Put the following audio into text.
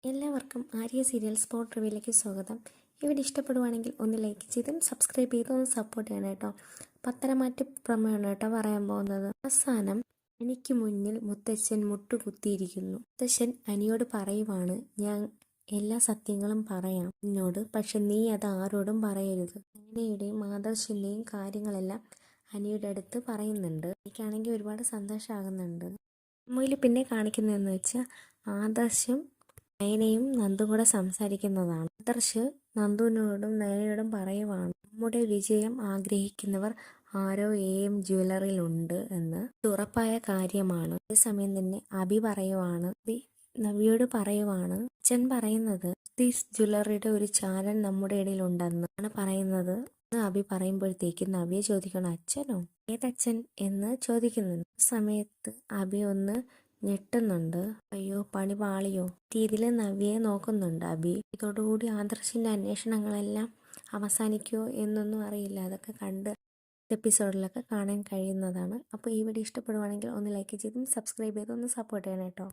എല്ലാവർക്കും Arya serial spot റിവ്യൂയിലേക്ക് സ്വാഗതം. ഇവിടെ ഇഷ്ടപ്പെടുവാണെങ്കിൽ ഒന്ന് ലൈക്ക് ചെയ്തും സബ്സ്ക്രൈബ് ചെയ്തും ഒന്ന് സപ്പോർട്ട് ചെയ്യണം കേട്ടോ. പത്തരമാറ്റ് പ്രമേയാണ് കേട്ടോ പറയാൻ പോകുന്നത്. അവസാനം എനിക്ക് മുന്നിൽ മുത്തച്ഛൻ മുട്ടുകുത്തിയിരിക്കുന്നു. മുത്തച്ഛൻ അനിയോട് പറയുവാണ്, ഞാൻ എല്ലാ സത്യങ്ങളും പറയാം എന്നോട്, പക്ഷെ നീ അത് ആരോടും പറയരുത്. അനിയുടെയും ആദർശിൻ്റെയും കാര്യങ്ങളെല്ലാം അനിയുടെ അടുത്ത് പറയുന്നുണ്ട്. എനിക്കാണെങ്കിൽ ഒരുപാട് സന്തോഷമാകുന്നുണ്ട്. അമ്മയിൽ പിന്നെ കാണിക്കുന്നതെന്ന് വെച്ചാൽ ആദർശം നയനയും നന്ദും കൂടെ സംസാരിക്കുന്നതാണ്. ആദർശ് നന്ദുവിനോടും നയനയോടും പറയുവാണ്, നമ്മുടെ വിജയം ആഗ്രഹിക്കുന്നവർ ആരോ AM ജ്വല്ലറിയിലുണ്ട് എന്ന് ഉറപ്പായ കാര്യമാണ്. അതേസമയം തന്നെ അഭി പറയുവാണ്, നവ്യയോട് പറയുവാണ്, അച്ഛൻ പറയുന്നത് തീസ് ജ്വല്ലറിയുടെ ഒരു ചാരൻ നമ്മുടെ ഇടയിലുണ്ടെന്നാണ് പറയുന്നത്. അഭി പറയുമ്പോഴത്തേക്ക് നവ്യ ചോദിക്കണം, അച്ഛനോ, ഏതച്ഛൻ എന്ന് ചോദിക്കുന്നുണ്ട്. സമയത്ത് അഭി ഒന്ന് ഞെട്ടുന്നുണ്ട്. അയ്യോ പണി പാളിയോ രീതിയിൽ നവ്യയെ നോക്കുന്നുണ്ട് അഭി. ഇതോടുകൂടി ആദർശിൻ്റെ അന്വേഷണങ്ങളെല്ലാം അവസാനിക്കുമോ എന്നൊന്നും അറിയില്ല. അതൊക്കെ കണ്ട് എപ്പിസോഡിലൊക്കെ കാണാൻ കഴിയുന്നതാണ്. അപ്പോൾ ഈ വീഡിയോ ഇഷ്ടപ്പെടുവാണെങ്കിൽ ഒന്ന് ലൈക്ക് ചെയ്തും സബ്സ്ക്രൈബ് ചെയ്തും ഒന്ന് സപ്പോർട്ട് ചെയ്യണം കേട്ടോ.